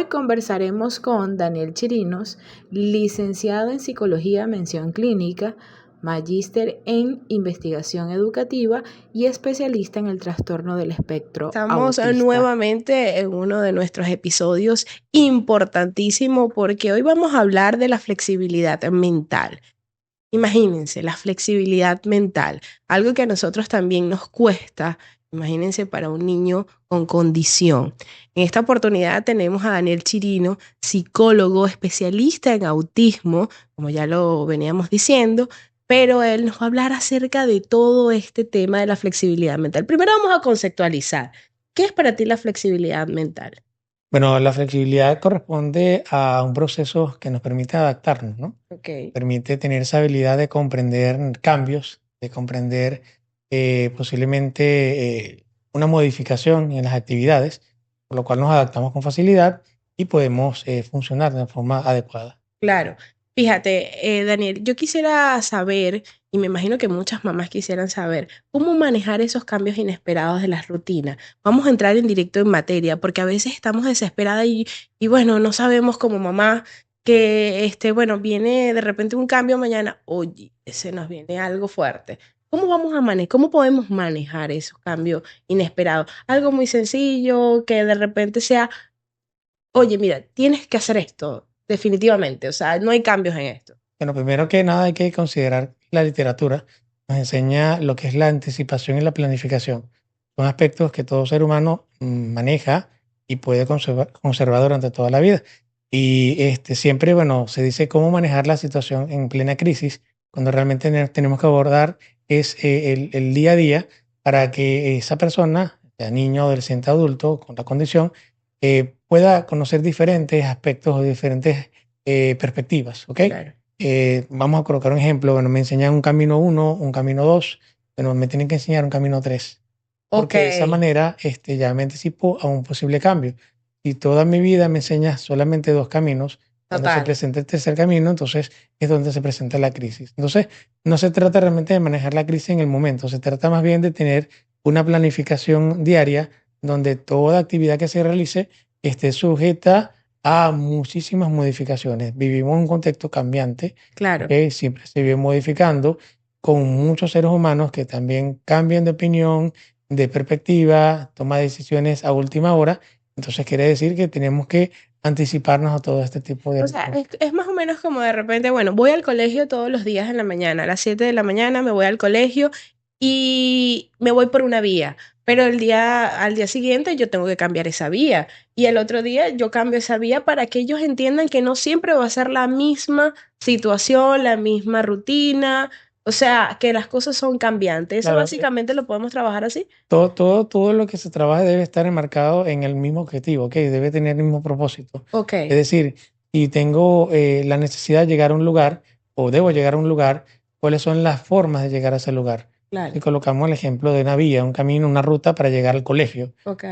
conversaremos con Daniel Chirinos, licenciado en Psicología Mención Clínica, magíster en Investigación Educativa y especialista en el trastorno del espectro Estamos autista. nuevamente en uno de nuestros episodios importantísimo porque hoy vamos a hablar de la flexibilidad mental. Imagínense, la flexibilidad mental, algo que a nosotros también nos cuesta, imagínense para un niño con condición. En esta oportunidad tenemos a Daniel Chirino, psicólogo, especialista en autismo, como ya lo veníamos diciendo, pero él nos va a hablar acerca de todo este tema de la flexibilidad mental. Primero vamos a conceptualizar, ¿qué es para ti la flexibilidad mental? Bueno, la flexibilidad corresponde a un proceso que nos permite adaptarnos, ¿no? Ok. Permite tener esa habilidad de comprender cambios, de comprender posiblemente una modificación en las actividades, por lo cual nos adaptamos con facilidad y podemos funcionar de forma adecuada. Claro. Fíjate, Daniel, yo quisiera saber, y me imagino que muchas mamás quisieran saber, cómo manejar esos cambios inesperados de las rutinas. Vamos a entrar en directo en materia, porque a veces estamos desesperadas y bueno, no sabemos como mamá que, bueno, viene de repente un cambio mañana, oye, se nos viene algo fuerte. ¿Cómo vamos a manejar, cómo podemos manejar esos cambios inesperados? Algo muy sencillo, que de repente sea, oye, mira, tienes que hacer esto, definitivamente, o sea, no hay cambios en esto. Bueno, primero que nada hay que considerar la literatura. Nos enseña lo que es la anticipación y la planificación. Son aspectos que todo ser humano maneja y puede conservar durante toda la vida. Y siempre, bueno, se dice cómo manejar la situación en plena crisis, cuando realmente tenemos que abordar es el día a día para que esa persona, sea niño, adolescente, adulto, con la condición, pueda conocer diferentes aspectos o diferentes perspectivas, ¿ok? Claro. Vamos a colocar un ejemplo. Bueno, me enseñan un camino 1, un camino 2, pero me tienen que enseñar un camino 3. Porque de esa Ok. manera ya me anticipo a un posible cambio. Si toda mi vida me enseñas solamente 2 caminos, cuando se Total. presenta el tercer camino, entonces es donde se presenta la crisis. Entonces, no se trata realmente de manejar la crisis en el momento, se trata más bien de tener una planificación diaria donde toda actividad que se realice esté sujeta a muchísimas modificaciones. Vivimos en un contexto cambiante, Claro. ¿ok? Siempre se vive modificando con muchos seres humanos que también cambian de opinión, de perspectiva, toma decisiones a última hora. Entonces quiere decir que tenemos que anticiparnos a todo este tipo de O sea, cosas. es más o menos como de repente, bueno, voy al colegio todos los días en la mañana, a las 7 de la mañana me voy al colegio y me voy por una vía, pero al día siguiente yo tengo que cambiar esa vía y el otro día yo cambio esa vía para que ellos entiendan que no siempre va a ser la misma situación, la misma rutina, o sea, que las cosas son cambiantes. Eso Claro, básicamente lo podemos trabajar así. todo lo que se trabaje debe estar enmarcado en el mismo objetivo, ¿ok? Debe tener el mismo propósito. Ok. Es decir, si tengo la necesidad de llegar a un lugar o debo llegar a un lugar, ¿cuáles son las formas de llegar a ese lugar? Claro. Si colocamos el ejemplo de una vía, un camino, una ruta para llegar al colegio, Ok.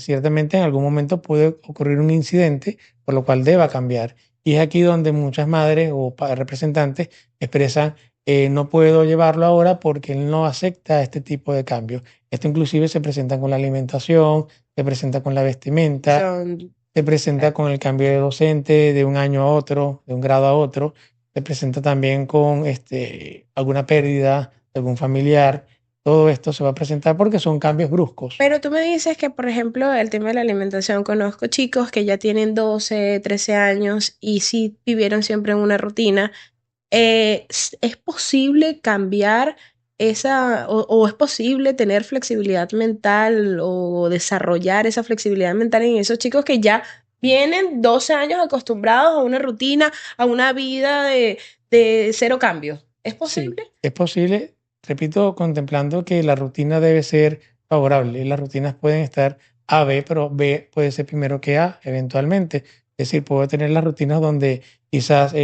ciertamente en algún momento puede ocurrir un incidente por lo cual deba cambiar. Y es aquí donde muchas madres o representantes expresan, no puedo llevarlo ahora porque él no acepta este tipo de cambios. Esto inclusive se presenta con la alimentación, se presenta con la vestimenta, Son, se presenta con el cambio de docente de un año a otro, de un grado a otro, se presenta también con alguna pérdida de algún familiar. Todo esto se va a presentar porque son cambios bruscos. pero tú me dices que, por ejemplo, el tema de la alimentación, conozco chicos que ya tienen 12, 13 años y sí vivieron siempre en una rutina. ¿Es posible cambiar esa, o es posible tener flexibilidad mental o desarrollar esa flexibilidad mental en esos chicos que ya vienen 12 años acostumbrados a una rutina, a una vida de cero cambios? ¿Es Sí, posible? es posible, repito, contemplando que la rutina debe ser favorable. Las rutinas pueden estar A, B, pero B puede ser primero que A, eventualmente. Es decir, puedo tener las rutinas donde quizás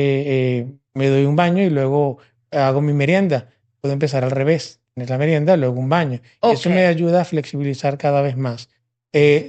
me doy un baño y luego hago mi merienda. Puedo empezar al revés, tener la merienda, luego un baño. Eso Ok. me ayuda a flexibilizar cada vez más.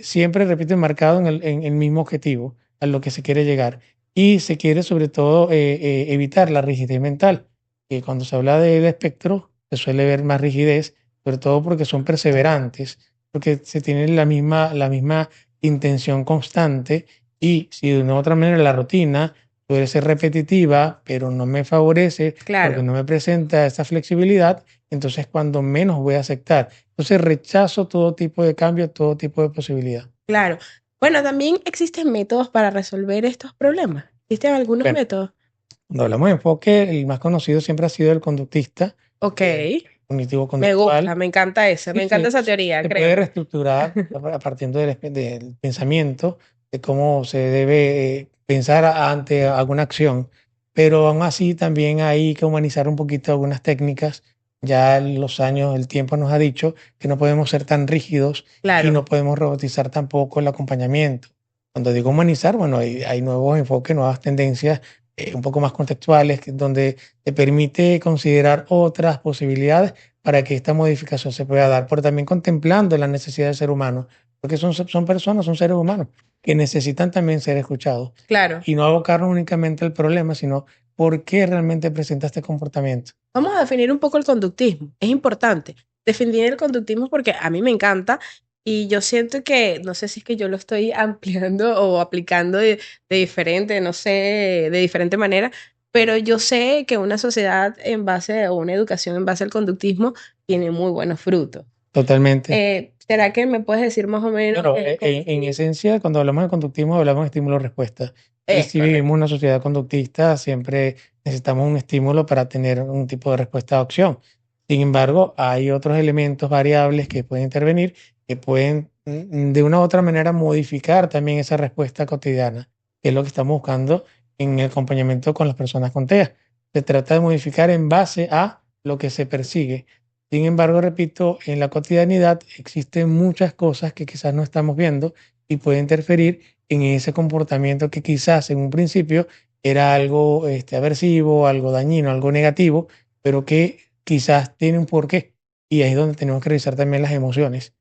Siempre, repito, enmarcado en el mismo objetivo, a lo que se quiere llegar. Y se quiere sobre todo evitar la rigidez mental que cuando se habla del espectro se suele ver más rigidez, sobre todo porque son perseverantes, porque se tiene la misma intención constante Y si de una u otra manera la rutina puede ser repetitiva, pero no me favorece porque Claro, no me presenta esa flexibilidad, entonces cuando menos voy a aceptar. Entonces rechazo todo tipo de cambio, todo tipo de posibilidad. claro. Bueno, también existen métodos para resolver estos problemas. ¿Existen algunos Bueno, métodos? cuando hablamos de enfoque, el más conocido siempre ha sido el conductista, Ok, me gusta, cognitivo-conductual. me encanta ese, Sí, me encanta esa teoría, se puede créeme. reestructurar partiendo del pensamiento, de cómo se debe pensar ante alguna acción, pero aún así también hay que humanizar un poquito algunas técnicas. Ya los años, el tiempo nos ha dicho que no podemos ser tan rígidos y Claro, no podemos robotizar tampoco el acompañamiento. Cuando digo humanizar, bueno, hay nuevos enfoques, nuevas tendencias un poco más contextuales, donde te permite considerar otras posibilidades para que esta modificación se pueda dar, pero también contemplando la necesidad del ser humano, porque son personas, son seres humanos que necesitan también ser escuchados claro. y no abocarnos únicamente al problema, sino por qué realmente presenta este comportamiento. Vamos a definir un poco el conductismo. Es importante definir el conductismo porque a mí me encanta y yo siento que, no sé si es que yo lo estoy ampliando o aplicando de diferente, no sé, de diferente manera, pero yo sé que una sociedad en base o una educación en base al conductismo tiene muy buenos frutos. Totalmente. ¿Será que me puedes decir más o menos Bueno, cómo en esencia, cuando hablamos de conductismo, hablamos de estímulo-respuesta. Y es si vivimos correcto? en una sociedad conductista, siempre necesitamos un estímulo para tener un tipo de respuesta o acción. Sin embargo, hay otros elementos variables que pueden intervenir, que pueden de una u otra manera modificar también esa respuesta cotidiana, que es lo que estamos buscando en el acompañamiento con las personas con TEA. Se trata de modificar en base a lo que se persigue. Sin embargo, repito, en la cotidianidad existen muchas cosas que quizás no estamos viendo y puede interferir en ese comportamiento que quizás en un principio era algo aversivo, algo dañino, algo negativo, pero que quizás tiene un porqué. Y ahí es donde tenemos que revisar también las emociones.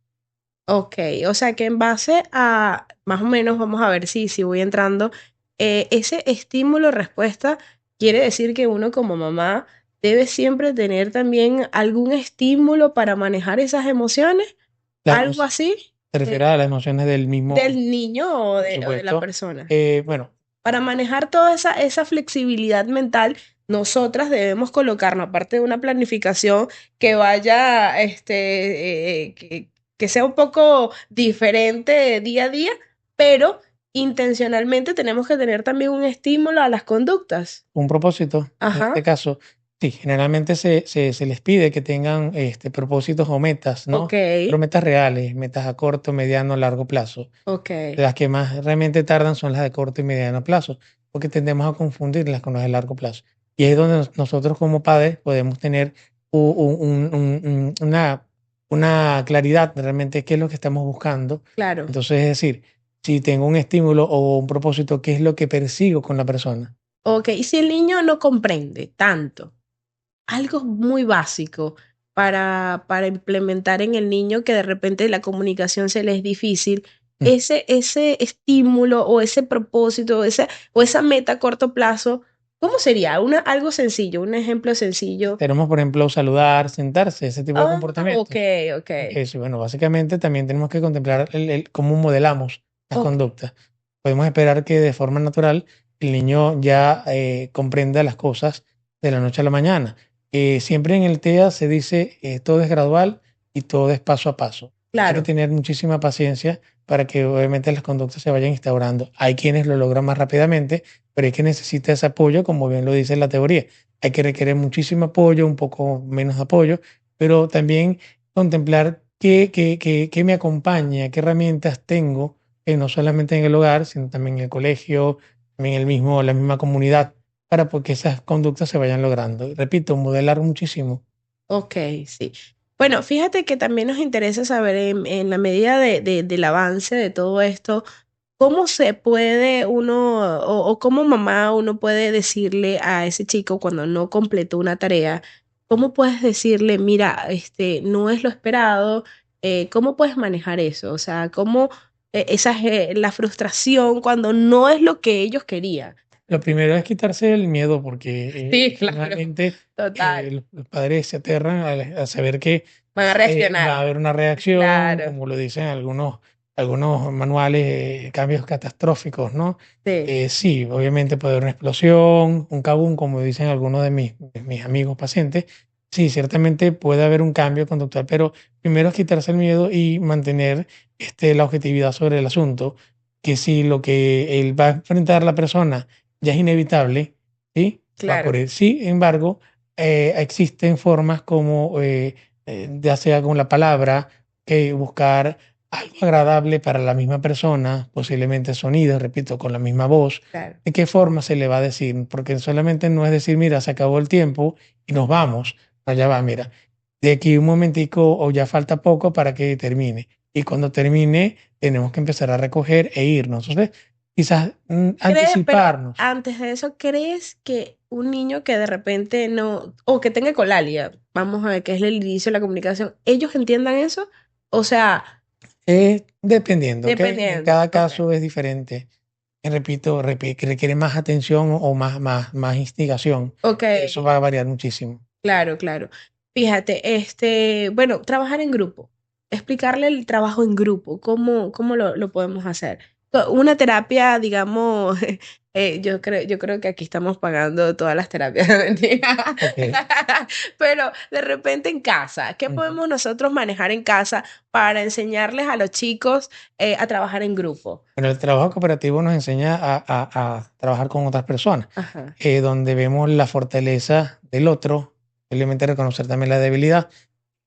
Ok, o sea que en base a, más o menos, vamos a ver si voy entrando, ese estímulo-respuesta quiere decir que uno como mamá debe siempre tener también algún estímulo para manejar esas emociones, La- algo así, Se refiere a las emociones del mismo, del niño por o de la supuesto. persona. Bueno, Para manejar toda esa flexibilidad mental, nosotras debemos colocarnos, aparte de una planificación que vaya, que sea un poco diferente día a día, pero intencionalmente tenemos que tener también un estímulo a las conductas. un propósito. En este Ajá, caso, sí, generalmente se les pide que tengan propósitos o metas, ok, ¿no? Pero metas reales, metas a corto, mediano, largo plazo. ok, Las que más realmente tardan son las de corto y mediano plazo, porque tendemos a confundirlas con las de largo plazo. Y ahí es donde nosotros como padres podemos tener una claridad de realmente qué es lo que estamos buscando. claro. Entonces, es decir, si tengo un estímulo o un propósito, ¿qué es lo que persigo con la persona? Ok, y si el niño no comprende tanto, algo muy básico para implementar en el niño que de repente la comunicación se le es difícil, Mm. ese estímulo o ese propósito o esa meta a corto plazo, ¿cómo sería? Algo sencillo, un ejemplo sencillo. Tenemos, por ejemplo, saludar, sentarse, ese tipo de Ah, ok, comportamientos. ok, Ok, sí, bueno, básicamente también tenemos que contemplar cómo modelamos las ok, conductas. Podemos esperar que de forma natural el niño ya comprenda las cosas de la noche a la mañana. Siempre en el TEA se dice todo es gradual y todo es paso a paso. Hay que claro, tener muchísima paciencia para que obviamente las conductas se vayan instaurando. Hay quienes lo logran más rápidamente, pero hay que necesita ese apoyo, como bien lo dice la teoría. Hay que requerir muchísimo apoyo, un poco menos apoyo, pero también contemplar qué me acompaña, qué herramientas tengo, no solamente en el hogar, sino también en el colegio, también la misma comunidad, para que esas conductas se vayan logrando. Y repito, modelar muchísimo. ok, sí. Bueno, fíjate que también nos interesa saber en la medida del avance de todo esto, ¿cómo se puede uno, o cómo mamá uno puede decirle a ese chico cuando no completó una tarea, cómo puedes decirle, mira, no es lo esperado, cómo puedes manejar eso? O sea, cómo la frustración cuando no es lo que ellos querían. Lo primero es quitarse el miedo, porque Sí, claro, finalmente total. los padres se aterran a saber que Van a va a reaccionar. haber una reacción, Claro, como lo dicen algunos algunos manuales, cambios catastróficos, ¿no? Sí, Sí, obviamente puede haber una explosión, un kabum, como dicen algunos de mis amigos pacientes. Sí, ciertamente puede haber un cambio conductual, pero primero es quitarse el miedo y mantener la objetividad sobre el asunto, que si lo que él va a enfrentar la persona ya es inevitable, ¿sí? Va a claro. ocurrir. Sin embargo, existen formas como, ya sea con la palabra, que buscar algo agradable para la misma persona, posiblemente sonidos, repito, con la misma voz. Claro. ¿De qué forma se le va a decir? Porque solamente no es decir, mira, se acabó el tiempo y nos vamos. Allá va, mira, de aquí un momentico o ya falta poco para que termine. Y cuando termine, tenemos que empezar a recoger e irnos. Entonces, quizás Pero anticiparnos. antes de eso, ¿crees que un niño que de repente no, o que tenga colalia, vamos a ver, que es el inicio de la comunicación, ellos entiendan eso? O sea, Dependiendo, ¿ok? En dependiendo. cada Ok, caso es diferente. Y repito, que requiere más atención o más instigación. ok, Eso va a variar muchísimo. claro, claro. Fíjate, bueno, trabajar en grupo, explicarle el trabajo en grupo, cómo lo podemos hacer. Una terapia, digamos, yo creo que aquí estamos pagando todas las terapias, mentira. Ok. Pero de repente en casa, ¿qué Ujú. podemos nosotros manejar en casa para enseñarles a los chicos a trabajar en grupo? Bueno, el trabajo cooperativo nos enseña a trabajar con otras personas, Ajá. donde vemos la fortaleza del otro, simplemente reconocer también la debilidad.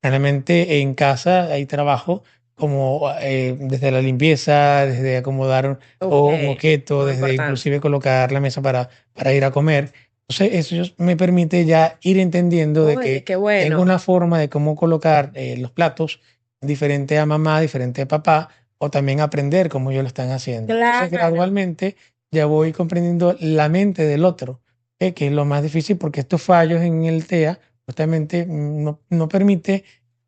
Realmente en casa hay trabajo como desde la limpieza, desde acomodar Ok, o un objeto, muy desde importante. inclusive colocar la mesa para ir a comer. Entonces eso me permite ya ir entendiendo de Oye, que qué tengo bueno. una forma de cómo colocar los platos diferente a mamá, diferente a papá, o también aprender cómo ellos lo están haciendo. Entonces Claro. gradualmente ya voy comprendiendo la mente del otro, que es lo más difícil porque estos fallos en el TEA justamente no permite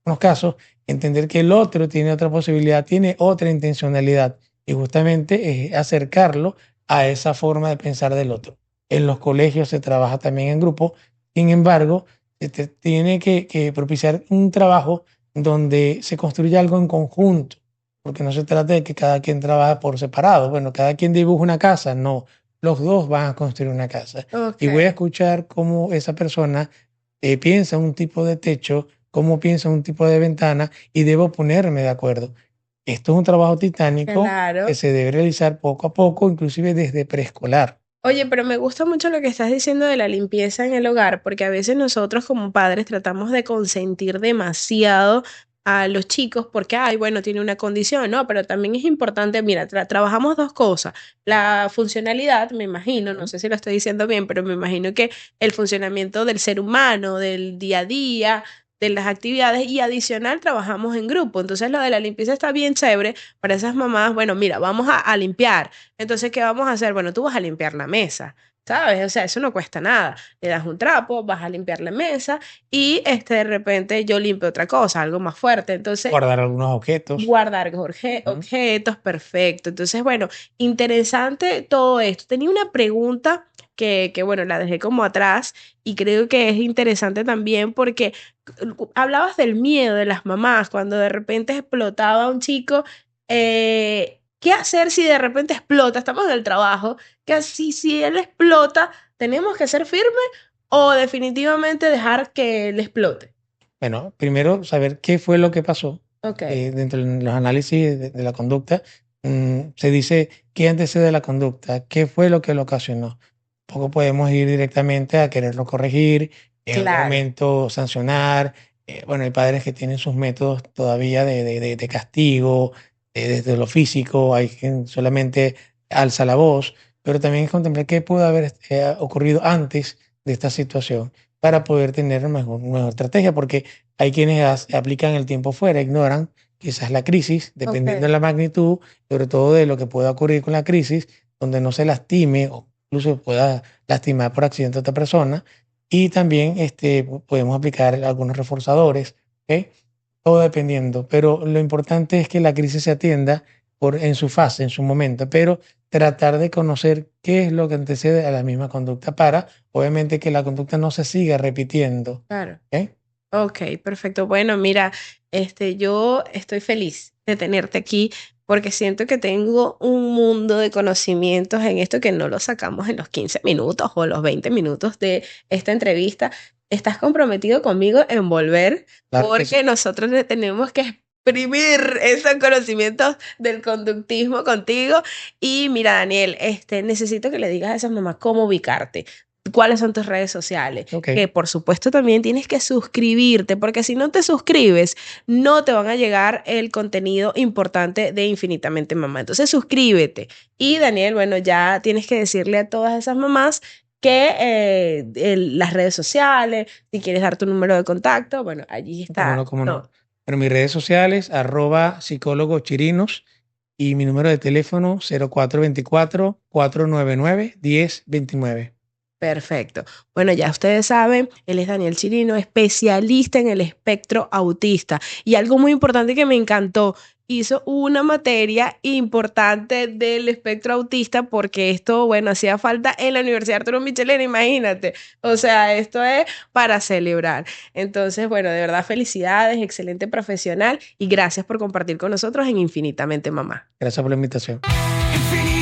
unos casos, entender que el otro tiene otra posibilidad, tiene otra intencionalidad y justamente acercarlo a esa forma de pensar del otro. En los colegios se trabaja también en grupo, sin embargo, se tiene que propiciar un trabajo donde se construya algo en conjunto, porque no se trata de que cada quien trabaja por separado, bueno, cada quien dibuja una casa, no, los dos van a construir una casa. Y voy a Ok. escuchar cómo esa persona piensa un tipo de techo, cómo piensa un tipo de ventana y debo ponerme de acuerdo. Esto es un trabajo titánico que Claro. se debe realizar poco a poco, inclusive desde preescolar. Oye, pero me gusta mucho lo que estás diciendo de la limpieza en el hogar, porque a veces nosotros como padres tratamos de consentir demasiado a los chicos porque, ay, bueno, tiene una condición, ¿no? Pero también es importante, mira, trabajamos dos cosas. La funcionalidad, me imagino, no Ujú. sé si lo estoy diciendo bien, pero me imagino que el funcionamiento del ser humano, del día a día, de las actividades y adicional trabajamos en grupo. Entonces, lo de la limpieza está bien chévere para esas mamás. Bueno, mira, vamos a limpiar. Entonces, ¿qué vamos a hacer? Bueno, tú vas a limpiar la mesa, ¿sabes? O sea, eso no cuesta nada. Le das un trapo, vas a limpiar la mesa y de repente yo limpio otra cosa, algo más fuerte. Entonces, Guardar algunos objetos. guardar Ujú. objetos, perfecto. Entonces, bueno, interesante todo esto. Tenía una pregunta bueno, la dejé como atrás y creo que es interesante también porque hablabas del miedo de las mamás cuando de repente explotaba un chico. ¿Qué hacer si de repente explota? Estamos en el trabajo. ¿Qué así si él explota? ¿Tenemos que ser firmes o definitivamente dejar que él explote? Bueno, primero saber qué fue lo que pasó. Ok, Dentro de los análisis de la conducta, se dice qué antecede la conducta, qué fue lo que lo ocasionó. Tampoco podemos ir directamente a quererlo corregir, en algún claro. momento sancionar. Bueno, hay padres que tienen sus métodos todavía de castigo, desde lo físico, hay quien solamente alza la voz, pero también es contemplar qué pudo haber ocurrido antes de esta situación para poder tener mejor estrategia, porque hay quienes aplican el tiempo fuera, ignoran quizás la crisis, dependiendo de Ok. la magnitud, sobre todo de lo que pueda ocurrir con la crisis, donde no se lastime o incluso pueda lastimar por accidente a otra persona. Y también podemos aplicar algunos reforzadores, ¿ok? Todo dependiendo, pero lo importante es que la crisis se atienda en su fase, en su momento, pero tratar de conocer qué es lo que antecede a la misma conducta para, obviamente, que la conducta no se siga repitiendo. Claro. ¿Ok? Ok, perfecto. Bueno, mira, yo estoy feliz de tenerte aquí. porque siento que tengo un mundo de conocimientos en esto que no lo sacamos en los 15 minutos o los 20 minutos de esta entrevista. ¿Estás comprometido conmigo en volver? Claro que Porque sí. nosotros le tenemos que exprimir esos conocimientos del conductismo contigo. Y mira, Daniel, necesito que le digas a esas mamás cómo ubicarte. ¿Cuáles son tus redes sociales? Ok. Que por supuesto también tienes que suscribirte, porque si no te suscribes, no te van a llegar el contenido importante de Infinitamente Mamá. Entonces suscríbete. Y Daniel, bueno, ya tienes que decirle a todas esas mamás que las redes sociales, si quieres dar tu número de contacto, bueno, allí está. Cómo no. No, Pero mis redes sociales, @psicólogo Chirinos y mi número de teléfono 0424-499-1029. perfecto. Bueno, ya ustedes saben, él es Daniel Chirino, especialista en el espectro autista. Y algo muy importante que me encantó, hizo una materia importante del espectro autista porque esto, bueno, hacía falta en la Universidad Arturo Michelena, imagínate. O sea, esto es para celebrar. Entonces, bueno, de verdad, felicidades, excelente profesional y gracias por compartir con nosotros en Infinitamente Mamá. Gracias por la invitación. Infinitamente